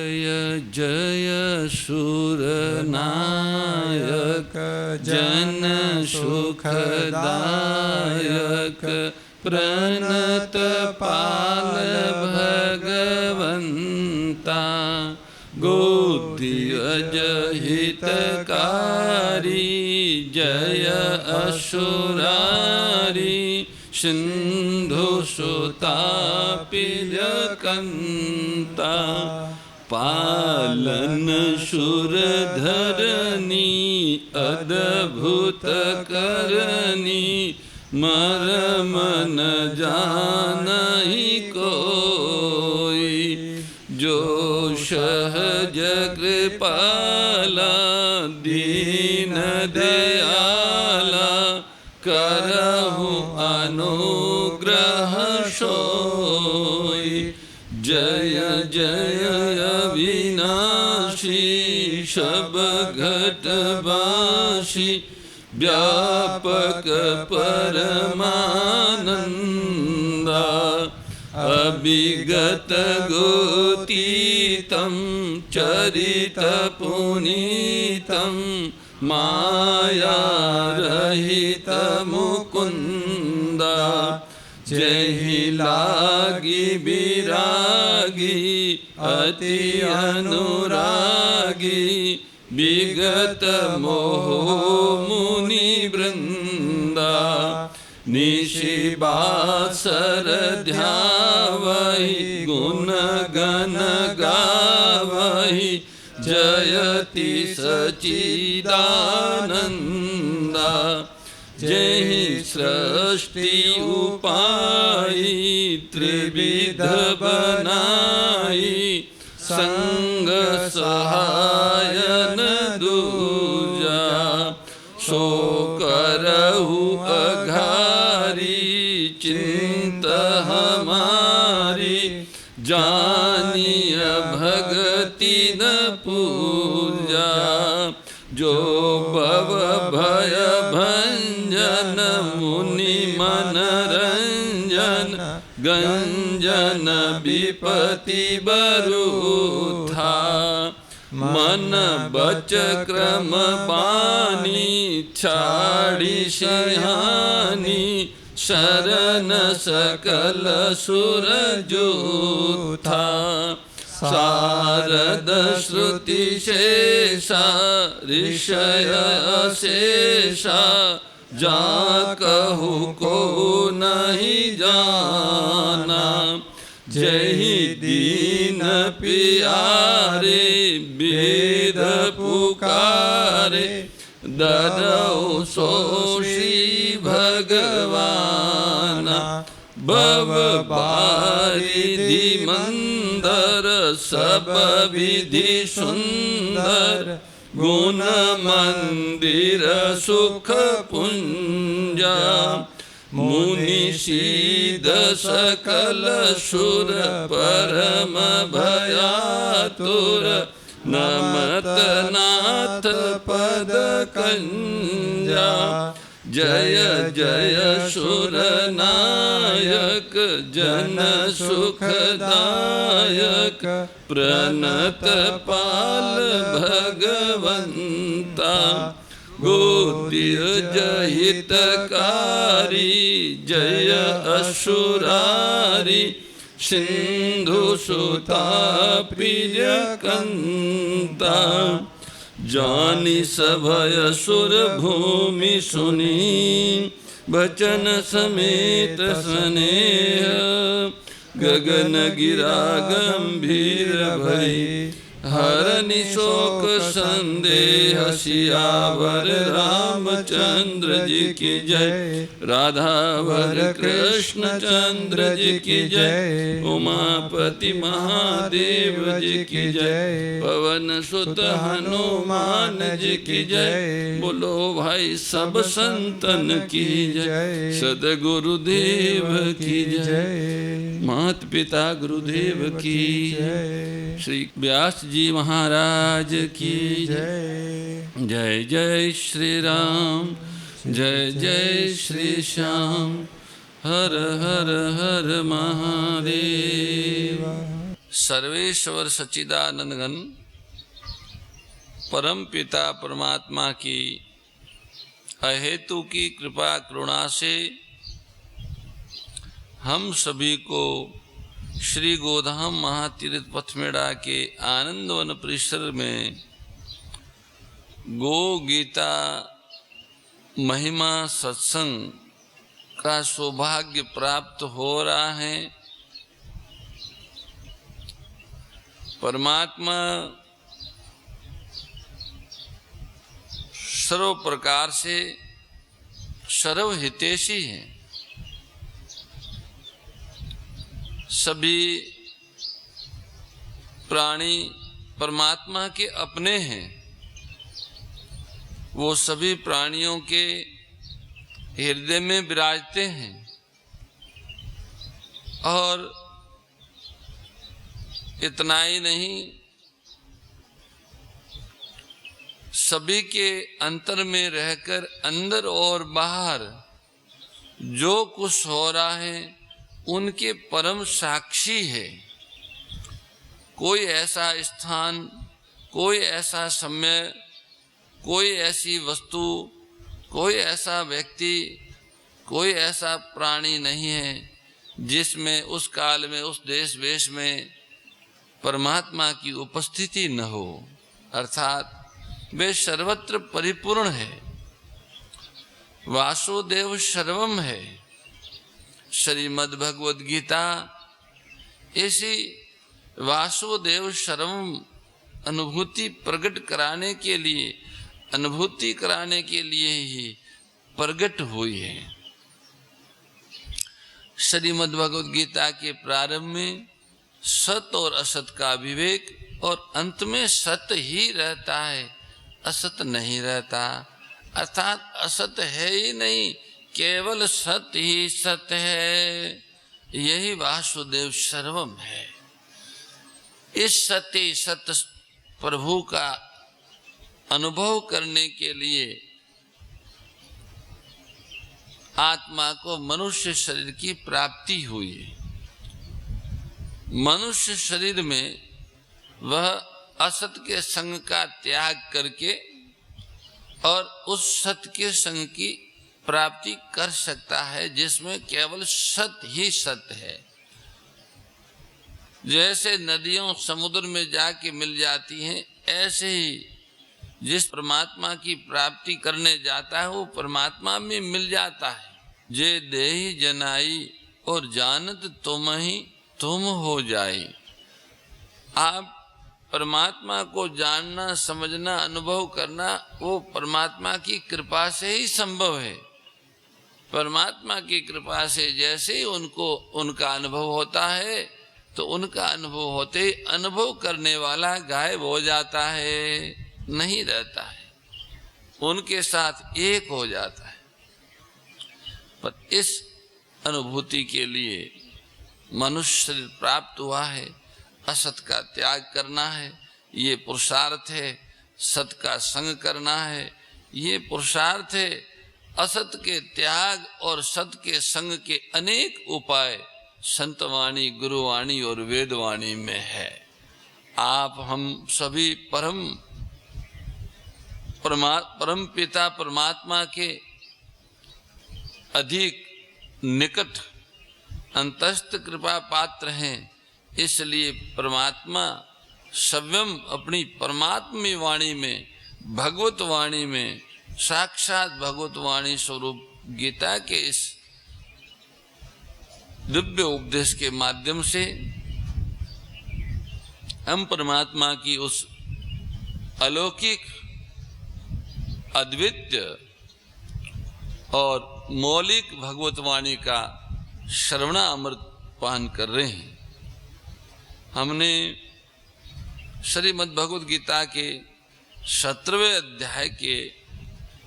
जय जय सुरनायक जन सुखदायक प्रणत पाल भगवंता गोदियज हितकारी जय असुरारी सिंधु सुतापिजकंता पालन सुरधरनी अद्भुत करनी मरम न जानहि कोई जो सहज कृपाला दीन दयाला करहु अनुग्रह सोई जय जय अविनाशी सब घटवासी व्यापक परमानंदा अभिगत गोतीतं चरित पुनीतं माया रहित मुकुंदा जहि लागी विरागी अति अनुरागी विगत मोह मुनि वृंदा निशिबासर ध्यावहि गुण गण गावहि जयति सच्चिदानंदा जहि सृष्टि उपाई त्रिविध बनाई संग सहायन दूजा सो करहु अघारी चिंत हमारी जानिय भगति न पूजा जो भव भय भंजन मुनि मनरंजन गंजन विपति बरूथा मन बच क्रम बानी छाड़ी सिंहानी शरण सकल सुर जूथा शारद श्रुति शेषा ऋषय अशेषा जा कहु को नहीं जाना जहि दीन पियारे वेद पुकारे दरौ सो श्री भगवाना भव बारिधि मंदर सब विधि सुंदर गुण मंदिर सुख पुंजा मुनि सीध सकल सुर परम भयातुर नमत नाथ पद कंजा जय जय सुर नायक जन सुखदायक प्रणत पाल भगवंता गोदियज हितकारी जय असुरारी सिंधु सुतापिजकंता जानि सभय सुर भूमि सुनी बचन समेत स्नेह गगन गिरा गंभीर भई हरनि शोक संदेह सियावर रामचंद्र जी की जय राधावर कृष्ण चंद्र जी की जय उमापति महादेव जी की जय पवन सुत हनुमान जी की जय बोलो भाई सब संतन की जय सदगुरुदेव की जय मात पिता गुरुदेव की जय श्री व्यास जी महाराज की जय जय जय श्री राम जय जय श्री श्याम हर हर हर महादेव। सर्वेश्वर सच्चिदानंद घन परम पिता परमात्मा की अहेतु की कृपा करुणा से हम सभी को श्री गोधाम महातीर्थ पथमेड़ा के आनंदवन परिसर में गो गीता महिमा सत्संग का सौभाग्य प्राप्त हो रहा है। परमात्मा सर्व प्रकार से सर्वहितैषी है। सभी प्राणी परमात्मा के अपने हैं। वो सभी प्राणियों के हृदय में विराजते हैं और इतना ही नहीं, सभी के अंतर में रहकर अंदर और बाहर जो कुछ हो रहा है उनके परम साक्षी है। कोई ऐसा स्थान, कोई ऐसा समय, कोई ऐसी वस्तु, कोई ऐसा व्यक्ति, कोई ऐसा प्राणी नहीं है जिसमें उस काल में, उस देश वेश में परमात्मा की उपस्थिति न हो। अर्थात वे सर्वत्र परिपूर्ण है। वासुदेव सर्वम है। श्रीमद् भगवद गीता ऐसी वासुदेव सर्वम अनुभूति प्रकट कराने के लिए, अनुभूति कराने के लिए ही प्रकट हुई है। श्रीमद् भगवद गीता के प्रारंभ में सत और असत का विवेक और अंत में सत ही रहता है, असत नहीं रहता। अर्थात असत है ही नहीं, केवल सत ही सत है। यही वासुदेव सर्वम है। इस सत्य सत प्रभु का अनुभव करने के लिए आत्मा को मनुष्य शरीर की प्राप्ति हुई है। मनुष्य शरीर में वह असत के संग का त्याग करके और उस सत के संग की प्राप्ति कर सकता है जिसमें केवल सत ही सत है। जैसे नदियों समुद्र में जाके मिल जाती हैं, ऐसे ही जिस परमात्मा की प्राप्ति करने जाता है वो परमात्मा में मिल जाता है। जे देहि जनाई और जानत तुम ही तुम हो जाए। आप परमात्मा को जानना, समझना, अनुभव करना वो परमात्मा की कृपा से ही संभव है। परमात्मा की कृपा से जैसे ही उनको उनका अनुभव होता है तो उनका अनुभव होते ही अनुभव करने वाला गायब हो जाता है, नहीं रहता है, उनके साथ एक हो जाता है। पर इस अनुभूति के लिए मनुष्य शरीर प्राप्त हुआ है। असत का त्याग करना है, ये पुरुषार्थ है। सत का संग करना है, ये पुरुषार्थ है। असत के त्याग और सत के संग के अनेक उपाय संतवाणी, गुरुवाणी और वेदवाणी में है। आप हम सभी परम पिता परमात्मा के अधिक निकट अंतस्थ कृपा पात्र हैं। इसलिए परमात्मा स्वयं अपनी परमात्मी वाणी में, भगवत वाणी में, साक्षात भगवत वाणी स्वरूप गीता के इस दिव्य उपदेश के माध्यम से हम परमात्मा की उस अलौकिक, अद्वितीय और मौलिक भगवत वाणी का श्रवण अमृत पान कर रहे हैं। हमने श्रीमद् भगवद गीता के 17वें अध्याय के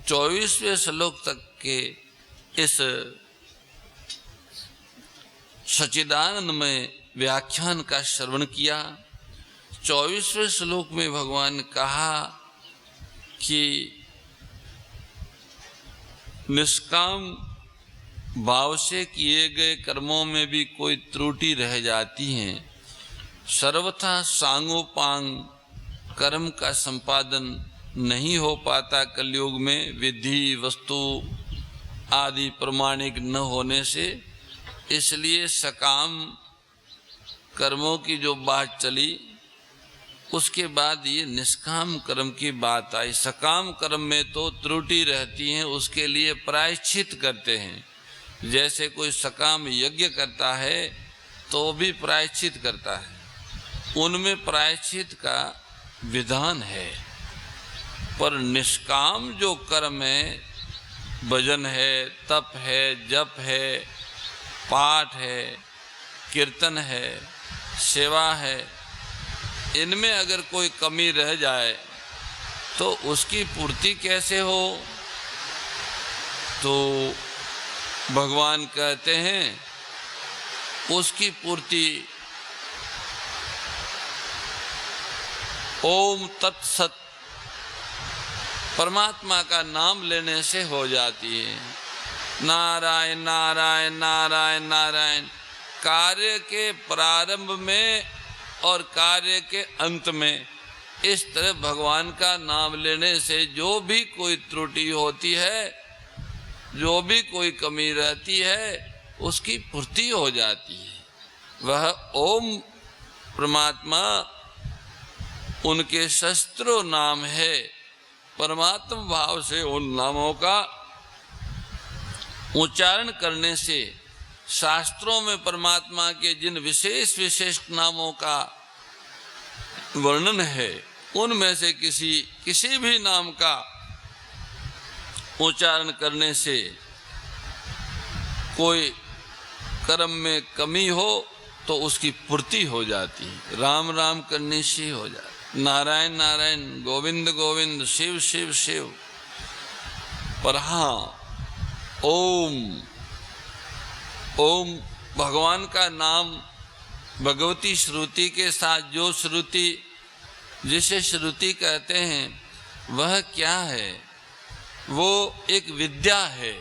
24वें श्लोक तक के इस सच्चिदानंदमय व्याख्यान का श्रवण किया। 24वें श्लोक में भगवान ने कहा कि निष्काम भाव से किए गए कर्मों में भी कोई त्रुटि रह जाती है सर्वथा सांगोपांग कर्म का संपादन नहीं हो पाता कलयुग में, विधि वस्तु आदि प्रमाणिक न होने से। इसलिए सकाम कर्मों की जो बात चली, उसके बाद ये निष्काम कर्म की बात आई। सकाम कर्म में तो त्रुटि रहती है, उसके लिए प्रायश्चित करते हैं। जैसे कोई सकाम यज्ञ करता है तो भी प्रायश्चित करता है, उनमें प्रायश्चित का विधान है। पर निष्काम जो कर्म है, भजन है, तप है, जप है, पाठ है, कीर्तन है, सेवा है, इनमें अगर कोई कमी रह जाए तो उसकी पूर्ति कैसे हो? तो भगवान कहते हैं उसकी पूर्ति ओम तत्सत परमात्मा का नाम लेने से हो जाती है। नारायण नारायण नारायण नारायण, कार्य के प्रारंभ में और कार्य के अंत में इस तरह भगवान का नाम लेने से जो भी कोई त्रुटि होती है, जो भी कोई कमी रहती है, उसकी पूर्ति हो जाती है। वह ओम परमात्मा उनके शस्त्रों नाम है। परमात्मा भाव से उन नामों का उच्चारण करने से शास्त्रों में परमात्मा के जिन विशेष विशेष नामों का वर्णन है, उनमें से किसी भी नाम का उच्चारण करने से कोई कर्म में कमी हो तो उसकी पूर्ति हो जाती है। राम राम करने से हो जाती, नारायण नारायण, गोविंद गोविंद, शिव शिव शिव। पर हाँ, ओम ओम भगवान का नाम भगवती श्रुति के साथ, जो श्रुति जिसे श्रुति कहते हैं, वह क्या है? वो एक विद्या है।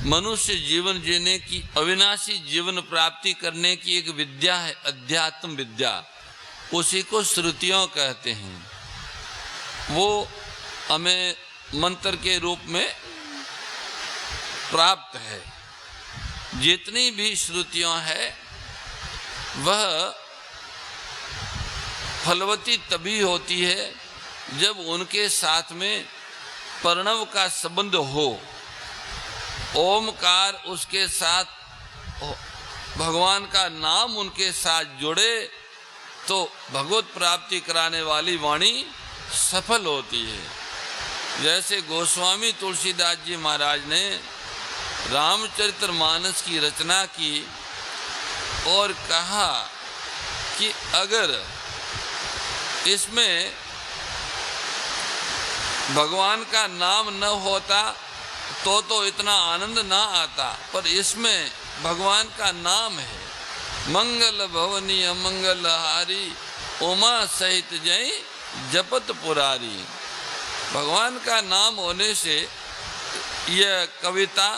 मनुष्य जीवन जीने की, अविनाशी जीवन प्राप्ति करने की एक विद्या है, अध्यात्म विद्या। उसी को श्रुतियों कहते हैं। वो हमें मंत्र के रूप में प्राप्त है। जितनी भी श्रुतियां है वह फलवती तभी होती है जब उनके साथ में प्रणव का संबंध हो, ओमकार उसके साथ, भगवान का नाम उनके साथ जुड़े तो भगवत प्राप्ति कराने वाली वाणी सफल होती है। जैसे गोस्वामी तुलसीदास जी महाराज ने रामचरितमानस की रचना की और कहा कि अगर इसमें भगवान का नाम न होता तो इतना आनंद ना आता, पर इसमें भगवान का नाम है। मंगल भवनी अमंगल हारी, उमा सहित जय जपत पुरारी। भगवान का नाम होने से यह कविता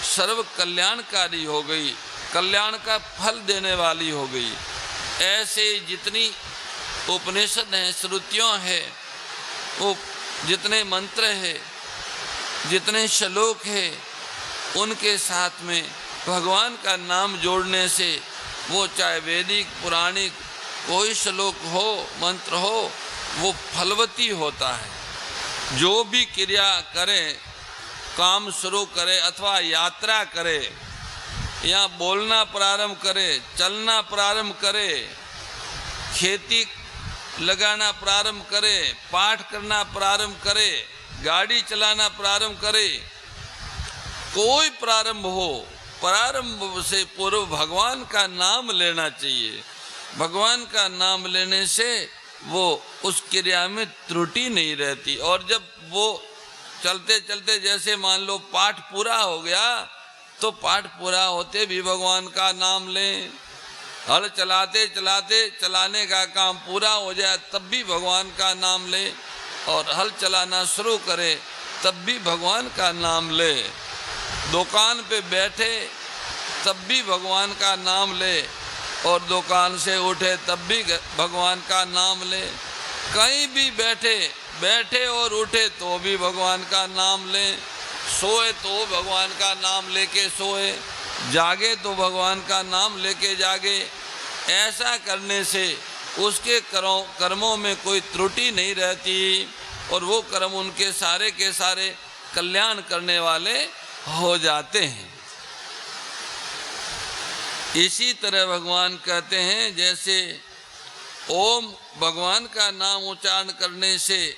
सर्व कल्याणकारी हो गई, कल्याण का फल देने वाली हो गई। ऐसे जितनी उपनिषद हैं, श्रुतियों है, वो जितने मंत्र है, जितने श्लोक है, उनके साथ में भगवान का नाम जोड़ने से वो चाहे वैदिक पुराणिक कोई श्लोक हो, मंत्र हो, वो फलवती होता है। जो भी क्रिया करें, काम शुरू करे अथवा यात्रा करे, या बोलना प्रारंभ करे, चलना प्रारंभ करे, खेती लगाना प्रारंभ करे, पाठ करना प्रारंभ करे, गाड़ी चलाना प्रारंभ करे, कोई प्रारंभ हो, प्रारंभ से पूर्व भगवान का नाम लेना चाहिए। भगवान का नाम लेने से वो उस क्रिया में त्रुटि नहीं रहती। और जब वो चलते चलते, जैसे मान लो पाठ पूरा हो गया, तो पाठ पूरा होते भी भगवान का नाम लें। हल चलाते चलाते चलाने का काम पूरा हो जाए तब भी भगवान का नाम ले, और हल चलाना शुरू करे तब भी भगवान का नाम ले। दुकान पे बैठे तब भी भगवान का नाम ले, और दुकान से उठे तब भी भगवान का नाम ले, कहीं भी बैठे और उठे तो भी भगवान का नाम लें, सोए तो भगवान का नाम लेके सोए, जागे तो भगवान का नाम लेके जागे। ऐसा करने से उसके कर्मों में कोई त्रुटि नहीं रहती और वो कर्म उनके सारे के सारे कल्याण करने वाले हो जाते हैं। इसी तरह भगवान कहते हैं, जैसे ओम भगवान का नाम उच्चारण करने से,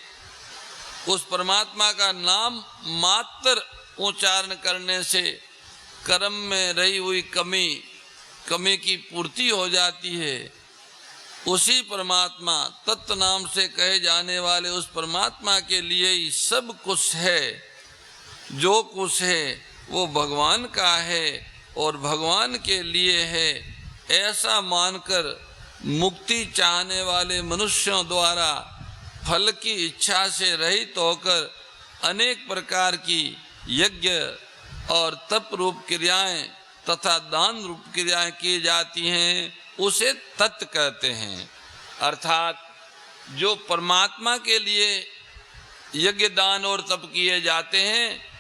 उस परमात्मा का नाम मात्र उच्चारण करने से कर्म में रही हुई कमी की पूर्ति हो जाती है। उसी परमात्मा तत्व नाम से कहे जाने वाले उस परमात्मा के लिए ही सब कुछ है। जो कुछ है वो भगवान का है और भगवान के लिए है, ऐसा मानकर मुक्ति चाहने वाले मनुष्यों द्वारा फल की इच्छा से रहित होकर अनेक प्रकार की यज्ञ और तप रूप क्रियाएं तथा दान रूप क्रियाएं की जाती हैं, उसे तत् कहते हैं। अर्थात जो परमात्मा के लिए यज्ञ दान और तप किए जाते हैं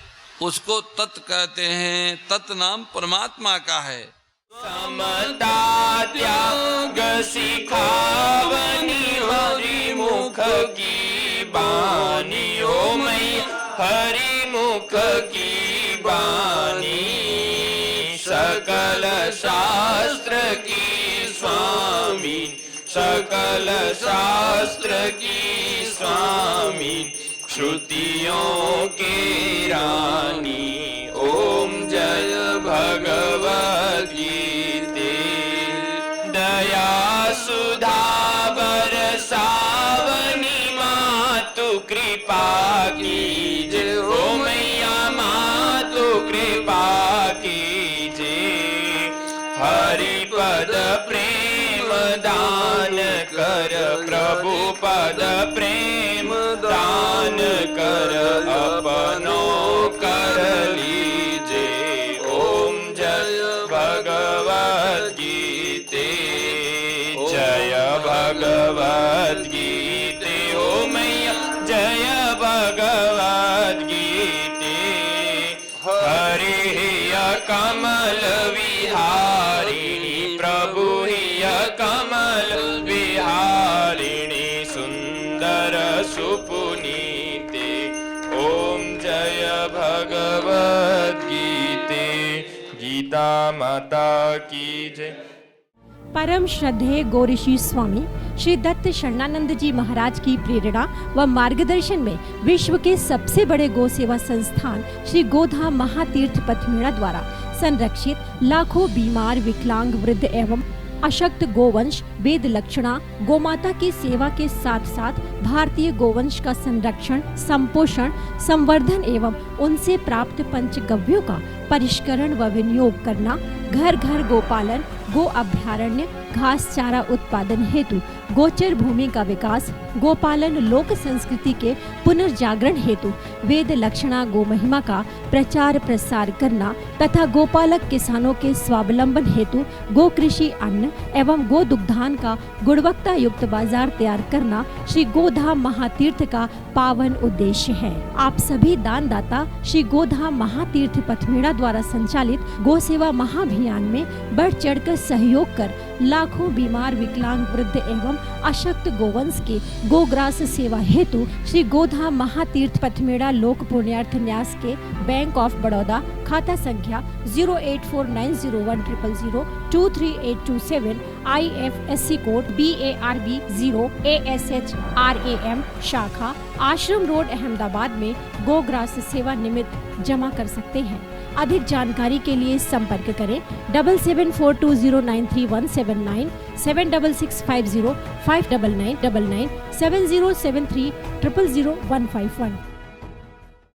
उसको तत् कहते हैं। तत् नाम परमात्मा का है। समता त्याग सिखावनी हरि मुख की बानी, ओ मैया हरि मुख की बानी। सकल शास्त्र की स्वामी, सकल शास्त्र की स्वामी, श्रुतियों के रानी। ओम जय भगवत गीते। दया सुधा बरसावनी मातु कृपा कीजे, ओ मैया मातु कृपा कीजे। हरि पद प्रेम दान कर, प्रभु पद प्रेम दान कर, अपनो कर लीजे। ओम जय भगवत गीते, जय भगवत गीते। ओ मैया जय भगवत गीते। हरि हिय कमल विहारिणी, प्रभु हिय कमल विहारिणी, सुंदर सुपुनीते। ओम जय भगवत गीते। गीता माता की जय। परम श्रद्धेय गौरीशी स्वामी श्री दत्त शरणानंद जी महाराज की प्रेरणा व मार्गदर्शन में विश्व के सबसे बड़े गौ सेवा संस्थान श्री गोधाम महातीर्थ पथमेड़ा द्वारा संरक्षित लाखों बीमार, विकलांग, वृद्ध एवं अशक्त गोवंश वेद लक्षणा गोमाता की सेवा के साथ साथ भारतीय गोवंश का संरक्षण, संपोषण, संवर्धन एवं उनसे प्राप्त पंचगव्यों का परिष्करण व विनियोग करना, घर घर गोपालन, गो अभ्यारण्य, घास चारा उत्पादन हेतु गोचर भूमि का विकास, गोपालन लोक संस्कृति के पुनर्जागरण हेतु वेद लक्षणा गो महिमा का प्रचार प्रसार करना तथा गोपालक किसानों के स्वावलंबन हेतु गो कृषि अन्न एवं गो दुग्धान का गुणवत्ता युक्त बाजार तैयार करना श्री गोधाम महातीर्थ का पावन उद्देश्य है। आप सभी दानदाता श्री गोधाम महातीर्थ पथमेड़ा द्वारा संचालित गो सेवा महाअभियान में बढ़ चढ़कर सहयोग कर लाखों बीमार, विकलांग, वृद्ध एवं अशक्त गोवंश के गोग्रास सेवा हेतु श्री गोधाम महातीर्थ पथमेड़ा लोक पुण्यार्थ न्यास के बैंक ऑफ बड़ौदा खाता संख्या 084901000238827 IFSC कोड BARB 0 ASHRAM शाखा आश्रम रोड अहमदाबाद में गोग्रास सेवा निमित्त जमा कर सकते हैं। अधिक जानकारी के लिए संपर्क करें 7742093179 7665059999 7073000151।